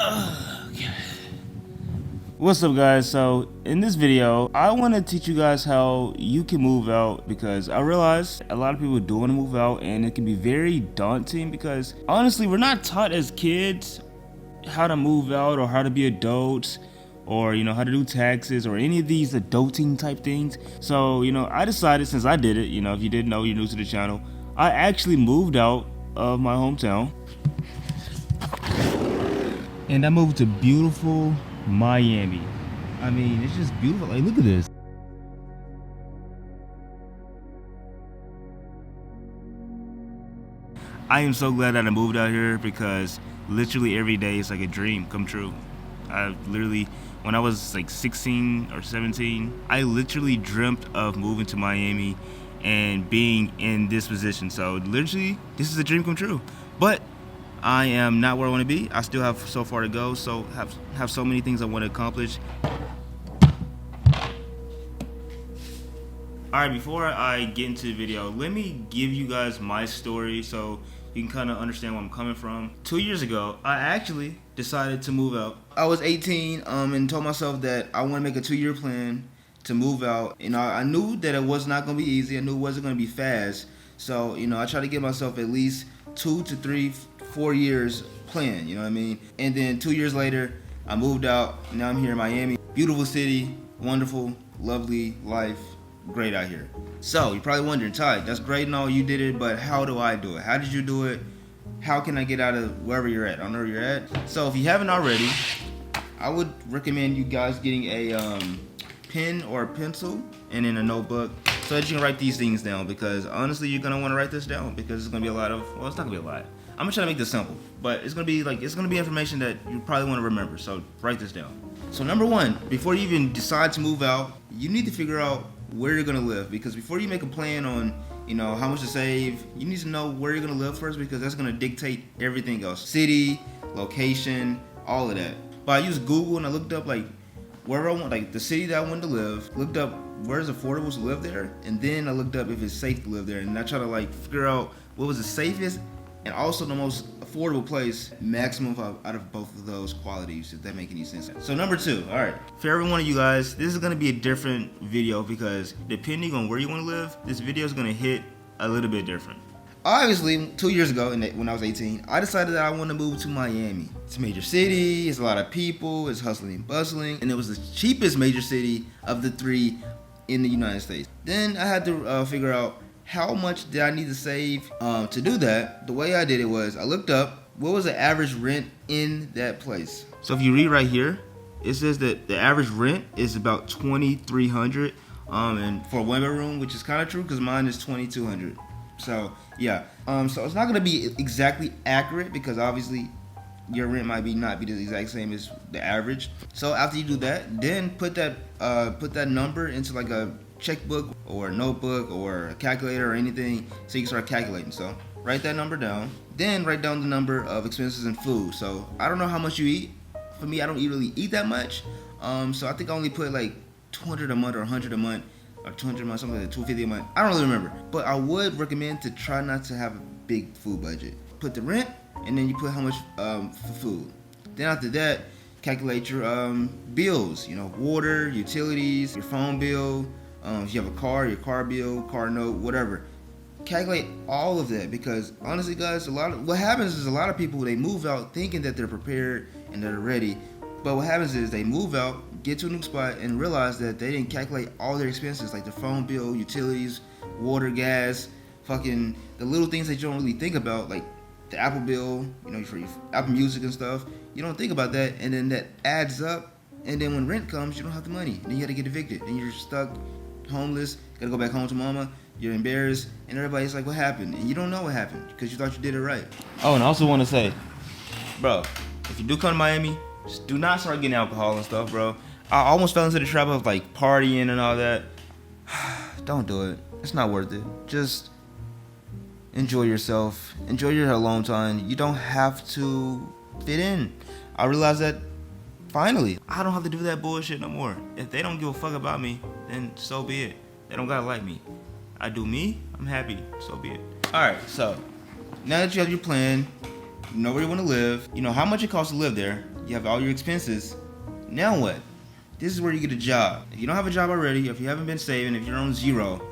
Okay. What's up, guys? So in this video I want to teach you guys how you can move out, because I realize a lot of people do want to move out and it can be very daunting, because honestly we're not taught as kids how to move out or how to be adults, or how to do taxes or any of these adulting type things. So I decided, since I did it, if you didn't know, you're new to the channel, I actually moved out of my hometown and I moved to beautiful Miami. I mean, it's just beautiful. Like, look at this. I am so glad that I moved out here, because literally every day is like a dream come true. I literally, when I was like 16 or 17, I literally dreamt of moving to Miami and being in this position. So literally, this is a dream come true. But I am not where I want to be. I still have so far to go. So have so many things I want to accomplish. Alright, before I get into the video, let me give you guys my story so you can kind of understand where I'm coming from. 2 years ago, I actually decided to move out. I was 18 and told myself that I want to make a 2-year plan to move out. I knew that it was not going to be easy. I knew it wasn't going to be fast. So, I tried to give myself at least 2 to 3, 4 years plan, you know what I mean? And then 2 years later, I moved out. Now I'm here in Miami. Beautiful city, wonderful, lovely life. Great out here. So you're probably wondering, Ty, that's great and all, you did it, but how do I do it? How did you do it? How can I get out of wherever you're at? I don't know where you're at. So if you haven't already, I would recommend you guys getting a pen or a pencil and then a notebook so that you can write these things down, because honestly you're gonna want to write this down, because it's gonna be a lot of, well, it's not gonna be a lot. I'm gonna try to make this simple, but it's gonna be information that you probably want to remember, so write this down. So number one, before you even decide to move out, you need to figure out where you're gonna live, because before you make a plan on how much to save, you need to know where you're gonna live first, because that's gonna dictate everything else. City, location, all of that. But I used Google and I looked up like wherever I want, like the city that I wanted to live, looked up where's affordable to live there, and then I looked up if it's safe to live there, and I tried to like figure out what was the safest and also the most affordable place, maximum out of both of those qualities, if that make any sense. So number two, all right, for every one of you guys, this is gonna be a different video, because depending on where you wanna live, this video is gonna hit a little bit different. Obviously, 2 years ago, when I was 18, I decided that I want to move to Miami. It's a major city, it's a lot of people, it's hustling and bustling, and it was the cheapest major city of the 3 in the United States. Then I had to figure out how much did I need to save. To do that, the way I did it was I looked up what was the average rent in that place. So if you read right here, it says that the average rent is about $2,300, and for a one bedroom, which is kind of true because mine is $2,200. So yeah, so it's not gonna be exactly accurate, because obviously your rent might not be the exact same as the average. So after you do that, then put that number into like a checkbook or a notebook or a calculator or anything, so you can start calculating. So write that number down, then write down the number of expenses and food. So I don't know how much you eat. For me, I don't really eat that much, so I think I only put like $200 a month or $100 a month or $200 a month, something like that, $250 a month. I don't really remember, but I would recommend to try not to have a big food budget. Put the rent, and then you put how much for food. Then after that, calculate your bills, water, utilities, your phone bill, if you have a car, your car bill, car note, whatever. Calculate all of that, because honestly guys, what happens is a lot of people, they move out thinking that they're prepared and they're ready, but what happens is they move out, get to a new spot, and realize that they didn't calculate all their expenses, like their phone bill, utilities, water, gas, fucking the little things that you don't really think about, like the Apple bill, for your Apple Music and stuff. You don't think about that, and then that adds up, and then when rent comes, you don't have the money, then you gotta get evicted, and you're stuck homeless, gotta go back home to mama, you're embarrassed, and everybody's like, what happened? And you don't know what happened, because you thought you did it right. Oh, and I also want to say, bro, if you do come to Miami, just do not start getting alcohol and stuff, bro. I almost fell into the trap of like partying and all that. Don't do it. It's not worth it. Just enjoy yourself. Enjoy your alone time. You don't have to fit in. I realized that finally. I don't have to do that bullshit no more. If they don't give a fuck about me, then so be it. They don't gotta like me. I do me, I'm happy, so be it. Alright, so now that you have your plan, you know where you want to live, you know how much it costs to live there, you have all your expenses. Now what? This is where you get a job. If you don't have a job already, if you haven't been saving, if you're on zero,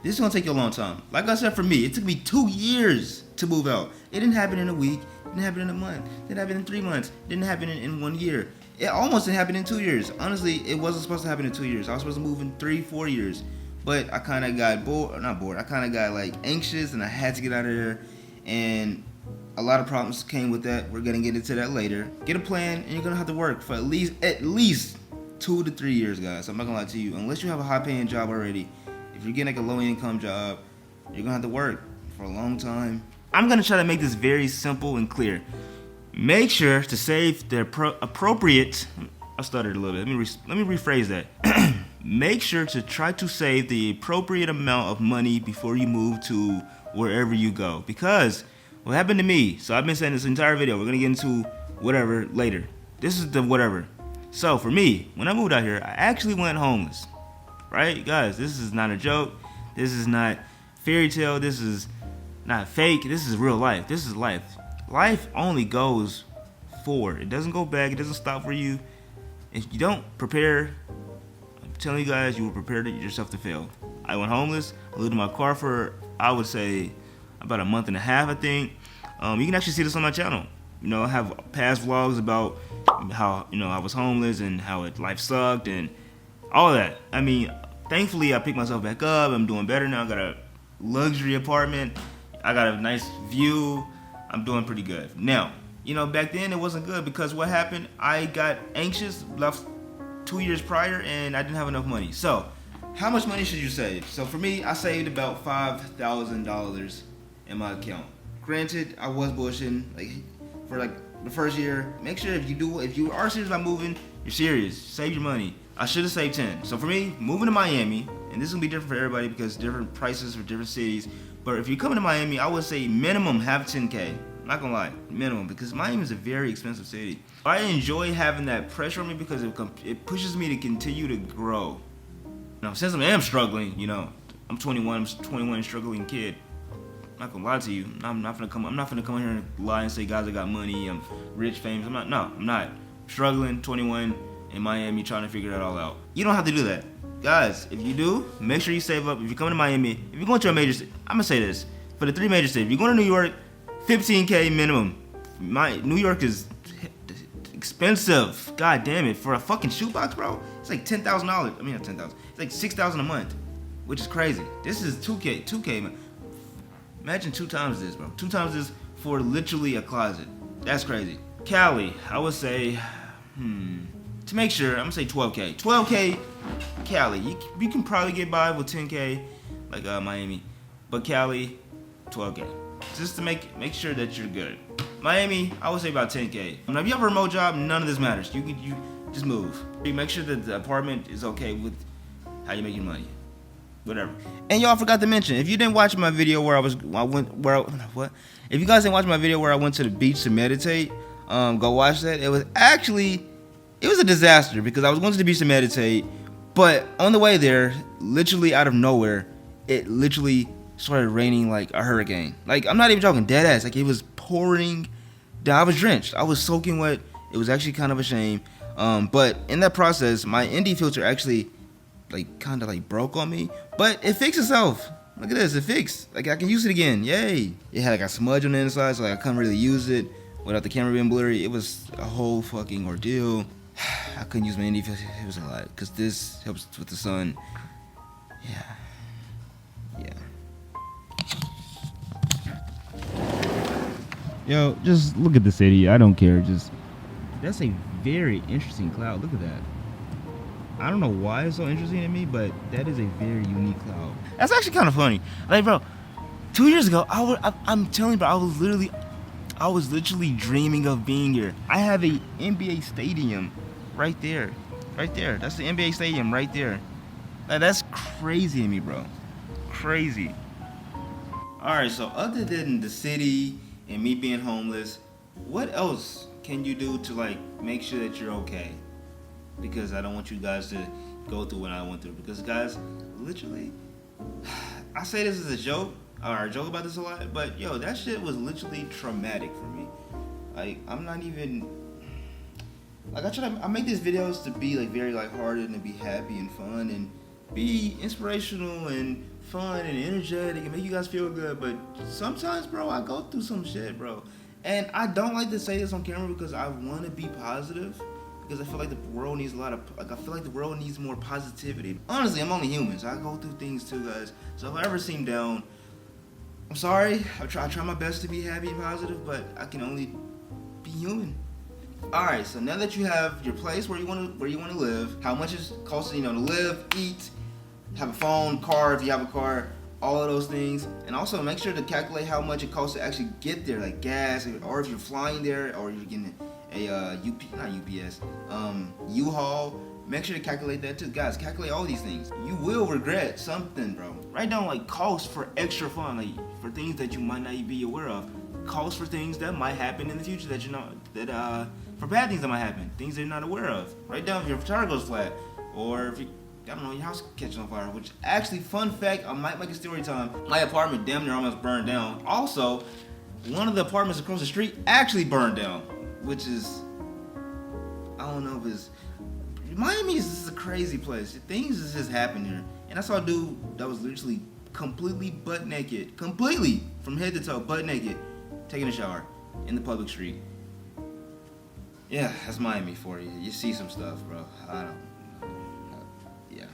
this is gonna take you a long time. Like I said, for me, it took me 2 years to move out. It didn't happen in a week, it didn't happen in a month, it didn't happen in 3 months, it didn't happen in 1 year. It almost didn't happen in 2 years. Honestly, it wasn't supposed to happen in 2 years. I was supposed to move in 3-4 years. But I kind of got I kind of got like anxious and I had to get out of there. And a lot of problems came with that. We're gonna get into that later. Get a plan and you're gonna have to work for at least 2 to 3 years, guys. I'm not gonna lie to you. Unless you have a high paying job already, if you're getting like a low income job, you're gonna have to work for a long time. I'm gonna try to make this very simple and clear. Make sure to save the appropriate. I stuttered a little bit. Let me rephrase that. Make sure to try to save the appropriate amount of money before you move to wherever you go. Because what happened to me, so I've been saying this entire video, we're gonna get into whatever later. This is the whatever. So for me, when I moved out here, I actually went homeless. Right, guys? This is not a joke. This is not fairy tale. This is not fake. This is real life. This is life. Life only goes forward. It doesn't go back. It doesn't stop for you. If you don't prepare, I'm telling you guys, you will prepare yourself to fail. I went homeless. I lived in my car for, I would say, about a month and a half, I think. You can actually see this on my channel. You know, I have past vlogs about how, you know, I was homeless and how life sucked and all that. I mean, thankfully, I picked myself back up. I'm doing better now. I got a luxury apartment. I got a nice view. I'm doing pretty good. Now, you know, back then it wasn't good because what happened, I got anxious, left 2 years prior, and I didn't have enough money. So, how much money should you save? So for me, I saved about $5,000 in my account. Granted, I was bushing like for like the first year. Make sure if you are serious about moving, you're serious. Save your money. I should have saved 10. So for me, moving to Miami, and this is gonna be different for everybody because different prices for different cities. But if you're coming to Miami, I would say minimum have 10K. I'm not gonna lie, minimum, because Miami is a very expensive city. I enjoy having that pressure on me because it pushes me to continue to grow. Now, since I am struggling, you know, I'm 21 struggling kid. I'm not gonna lie to you. I'm not gonna come here and lie and say, guys, I got money, I'm rich, famous. I'm not. Struggling, 21 in Miami, trying to figure that all out. You don't have to do that. Guys, if you do, make sure you save up. If you're coming to Miami, if you're going to a major city, I'm gonna say this, for the 3 major cities, if you're going to New York, 15K minimum. New York is expensive. God damn it. For a fucking shoebox, bro, it's like $10,000. I mean, not 10,000. It's like $6,000 a month, which is crazy. This is 2K, man. Imagine 2 times this, bro. 2 times this for literally a closet. That's crazy. Cali, I would say, to make sure, I'm gonna say 12K. 12K, Cali. You can probably get by with 10K, like Miami, but Cali, 12K. Just to make sure that you're good. Miami, I would say about 10K. Now, if you have a remote job, none of this matters. You just move. You make sure that the apartment is okay with how you make your money. Whatever. And y'all forgot to mention, if you didn't watch my video where if you guys didn't watch my video where I went to the beach to meditate, go watch that. It was a disaster because I was going to the beach to meditate, but on the way there, literally out of nowhere, it literally started raining like a hurricane. Like, I'm not even joking, dead ass. Like, it was pouring down. I was drenched. I was soaking wet. It was actually kind of a shame. But in that process, my ND filter actually kind of broke on me, but it fixed itself. Look at this, it fixed. Like, I can use it again. Yay! It had like a smudge on the inside, so I couldn't really use it without the camera being blurry. It was a whole fucking ordeal. I couldn't use my ND filter. It was a lot because this helps with the sun. Yeah. Yo, just look at the city. I don't care. That's a very interesting cloud. Look at that. I don't know why it's so interesting to me, but that is a very unique cloud. That's actually kind of funny. Like, bro, 2 years ago, I'm telling you, bro, I was literally dreaming of being here. I have a NBA stadium right there. Right there. That's the NBA stadium right there. Like, that's crazy to me, bro. Crazy. Alright, so other than the city and me being homeless, what else can you do to make sure that you're okay? Because I don't want you guys to go through what I went through. Because guys, literally, I say this as a joke, or I joke about this a lot, but yo, that shit was literally traumatic for me. Like, I'm not even, like, I make these videos to be like very lighthearted and to be happy and fun and be inspirational and fun and energetic and make you guys feel good. But sometimes, bro, I go through some shit, bro. And I don't like to say this on camera because I want to be positive. Because I feel like the world needs I feel like the world needs more positivity. Honestly, I'm only human, so I go through things too, guys. So if I ever seem down, I'm sorry. I try my best to be happy and positive, but I can only be human. All right, so now that you have your place where you want to live, how much it costs, to live, eat, have a phone, car if you have a car, all of those things, and also make sure to calculate how much it costs to actually get there, like gas, or if you're flying there, or you're getting a U-Haul. Make sure to calculate that too, guys. Calculate all these things. You will regret something, bro. Write down like costs for extra fun, like for things that you might not be aware of. Costs for things that might happen in the future that for bad things that might happen, things that you're not aware of. Write down if your tire goes flat, or if your house catches on fire. Which actually, fun fact, I might make a story time. My apartment damn near almost burned down. Also, one of the apartments across the street actually burned down, which is, I don't know if it's, Miami is just a crazy place. Things just happen here. And I saw a dude that was literally completely butt naked, completely from head to toe, butt naked, taking a shower in the public street. Yeah, that's Miami for you. You see some stuff, bro. Yeah.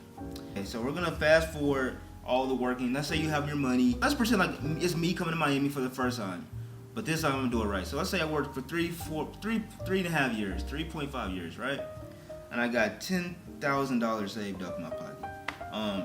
Okay, so we're gonna fast forward all the working. Let's say you have your money. Let's pretend like it's me coming to Miami for the first time. But this time I'm gonna do it right. So let's say I worked for 3.5 years, 3.5 years, right? And I got $10,000 saved up in my pocket.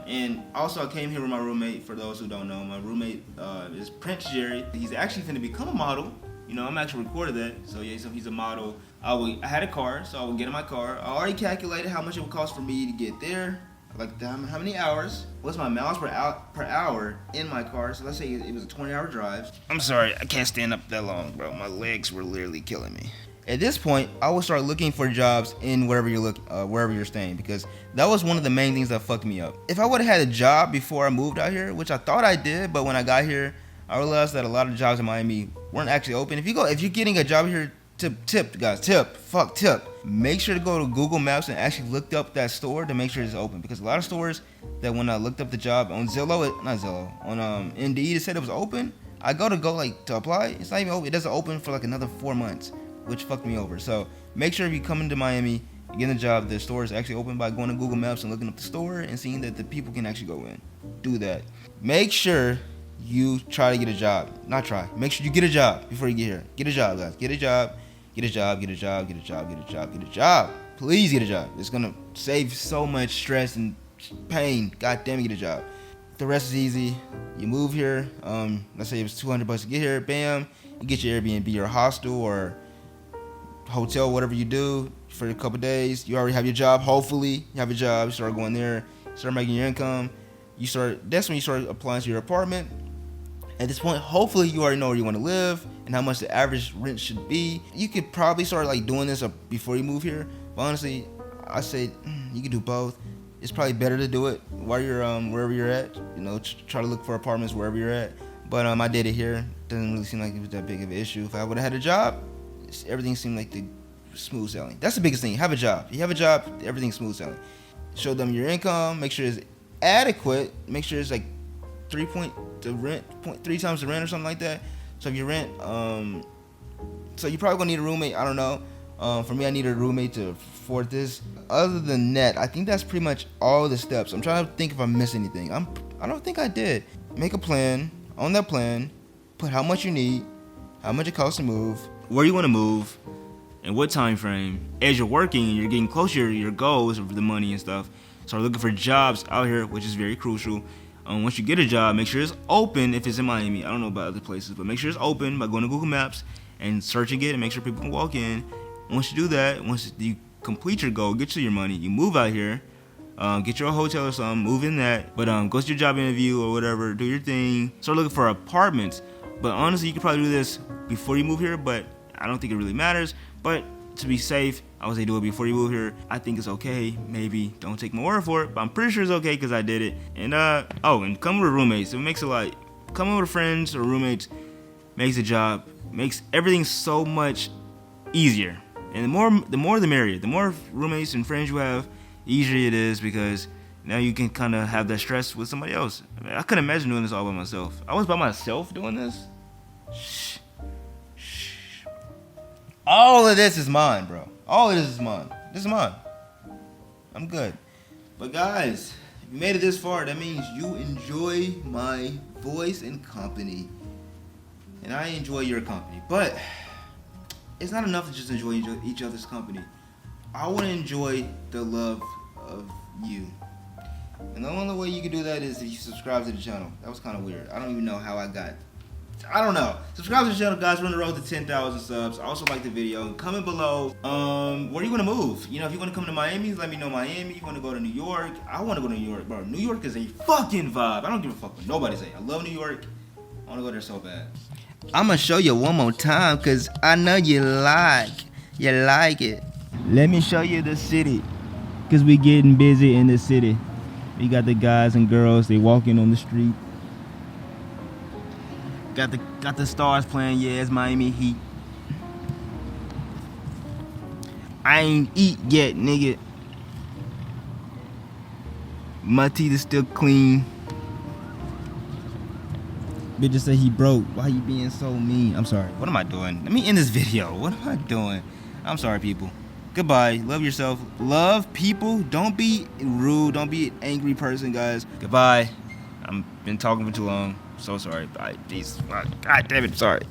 And also I came here with my roommate. For those who don't know, my roommate is Prince Jerry. He's actually finna become a model. I'm actually recorded that. So yeah, so he's a model. I had a car, so I would get in my car. I already calculated how much it would cost for me to get there. Like how many hours? What's my miles per hour in my car? So let's say it was a 20-hour drive. I'm sorry, I can't stand up that long, bro. My legs were literally killing me. At this point, I would start looking for jobs in wherever you're staying, because that was one of the main things that fucked me up. If I would have had a job before I moved out here, which I thought I did, but when I got here, I realized that a lot of jobs in Miami weren't actually open. If you're getting a job here, tip, guys. Make sure to go to Google Maps and actually look up that store to make sure it's open, because a lot of stores that when I looked up the job on on Indeed, it said it was open. I go to apply, it's not even open. It doesn't open for like another 4 months, which fucked me over. So make sure if you come into Miami, you get a job, the store is actually open by going to Google Maps and looking up the store and seeing that the people can actually go in. Do that. Make sure you try to get a job. Not try. Make sure you get a job before you get here. Get a job, guys. Get a job. Get a job. Please get a job. It's gonna save so much stress and pain. God damn it, get a job. The rest is easy. You move here. Let's say it was $200 to get here. Bam. You get your Airbnb or hostel or hotel, whatever you do for a couple days. You already have your job. Hopefully, you have a job. You start going there. Start making your income. That's when you start applying to your apartment. At this point, hopefully you already know where you want to live and how much the average rent should be. You could probably start doing this before you move here. But honestly, I say you can do both. It's probably better to do it while you're wherever you're at. Try to look for apartments wherever you're at. But I did it here. Doesn't really seem like it was that big of an issue. If I would have had a job, everything seemed like the smooth sailing. That's the biggest thing. Have a job. If you have a job, everything's smooth sailing. Show them your income. Make sure it's adequate. Make sure it's like 3 times the rent or something like that. So if you rent, so you're probably gonna need a roommate. I don't know. For me, I needed a roommate to afford this. Other than that, I think that's pretty much all the steps. I'm trying to think if I missed anything. I don't think I did. Make a plan. On that plan, put how much you need, how much it costs to move, where you want to move, and what time frame. As you're working and you're getting closer to your goals of the money and stuff, start looking for jobs out here, which is very crucial. Once you get a job, make sure it's open if it's in Miami. I don't know about other places, but make sure it's open by going to Google Maps and searching it and make sure people can walk in. Once you do that, once you complete your goal, get to your money, you move out here, get your hotel or something, move in that. But go to your job interview or whatever, do your thing. Start looking for apartments. But honestly, you could probably do this before you move here, but I don't think it really matters. But to be safe, I would say do it before you move here. I think it's okay. Maybe don't take my word for it, but I'm pretty sure it's okay because I did it. And and come with roommates. It makes it coming with friends or roommates makes the job, makes everything so much easier. And the more the merrier. The more roommates and friends you have, easier it is because now you can kind of have that stress with somebody else. I couldn't imagine doing this all by myself. I was by myself doing this. Shh. All of this is mine, bro. All of this is mine. This is mine. I'm good. But guys, if you made it this far, that means you enjoy my voice and company. And I enjoy your company. But it's not enough to just enjoy each other's company. I want to enjoy the love of you. And the only way you can do that is if you subscribe to the channel. That was kind of weird. I don't even know how I don't know. Subscribe to the channel, guys. We're on the road to 10,000 subs. I also like the video. Comment below. Where are you gonna move? You know, if you want to come to Miami, let me know Miami. You want to go to New York? I want to go to New York, bro. New York is a fucking vibe. I don't give a fuck what nobody say. I love New York. I want to go there so bad. I'm gonna show you one more time, cause I know you like it. Let me show you the city, cause we getting busy in the city. We got the guys and girls. They walking on the street. Got the stars playing, yeah, it's Miami Heat. I ain't eat yet, nigga. My teeth is still clean. Bitch say he broke. Why you being so mean? I'm sorry. What am I doing? Let me end this video. What am I doing? I'm sorry, people. Goodbye. Love yourself. Love people. Don't be rude. Don't be an angry person, guys. Goodbye. I've been talking for too long. So sorry. Bye. Jeez. God damn it. Sorry.